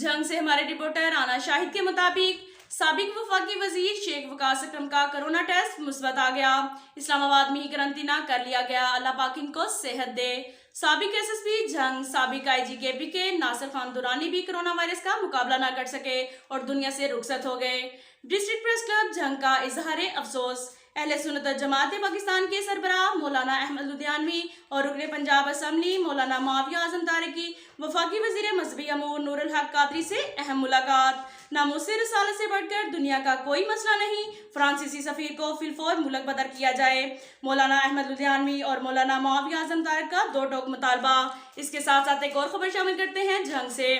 जंग से हमारे रिपोर्टर आना शाहिद के मुताबिक साबिक वफाकी वजीर शेख वकास अकरम का कोरोना टेस्ट मुस्बत आ गया। इस्लामाबाद में ही करंतना कर लिया गया। अल्लाह पाक इनको सेहत दे। साबिक एसएसपी जंग साबिक आईजी केपी के नासिर खान दुरानी भी कोरोना वायरस का मुकाबला न कर सके और दुनिया से रुखसत हो गए। डिस्ट्रिक्ट प्रेस क्लब जंग का इजहार अफसोस। अहले सुन्नत जमात पाकिस्तान के सरबराह मौलाना अहमद लुधियानवी और रुकने पंजाब असम्बली मौलाना मुआविया आजम तारिकी वफाकी वजीर मजहबी अमूर नूरुल हक कादरी से अहम मुलाकात। नामूसे रिसालत से बढ़कर दुनिया का कोई मसला नहीं, फ्रांसीसी सफीर को फिलफौर मुल्क बदर किया जाए। मौलाना अहमद लुधियानवी और मौलाना मुआविया आजम तारिक का दो टोक मुतालबा। इसके साथ साथ एक और खबर शामिल करते हैं जंग से।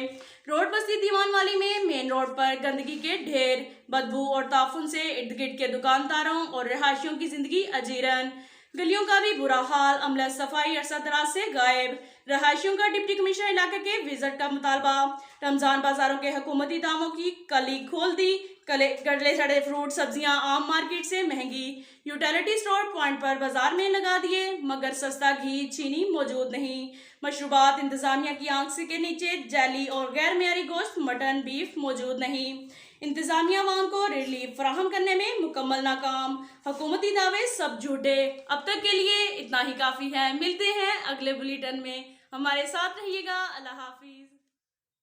रोड बस्ती दीवान वाली में मेन रोड पर गंदगी के ढेर, बदबू और ताफुन से इर्द गिर्द के दुकानदारों और रहायशियों की जिंदगी अजीरन। गलियों का भी बुरा हाल, अमला सफाई अरसा दराज से गायब। रहायशियों का डिप्टी कमिश्नर इलाके के विजिट का मुतालबा। रमजान बाजारों के हुकूमती दामों की कली खोल दी। गड़ले सड़े फ्रूट सब्जियां आम मार्केट से महंगी। यूटिलिटी स्टोर पॉइंट पर बाजार में लगा दिए मगर सस्ता घी चीनी मौजूद नहीं। मशरूबात इंतजामिया की आंख से के नीचे जैली और गैर मेयारी गोश्त मटन बीफ मौजूद नहीं। इंतजामिया अवाम को रिलीफ फराहम करने में मुकम्मल नाकाम। हुकूमती दावे सब झूठे। अब तक के लिए इतना ही काफ़ी है। मिलते हैं अगले बुलेटिन में। हमारे साथ रहिएगा। अल्लाह हाफिज।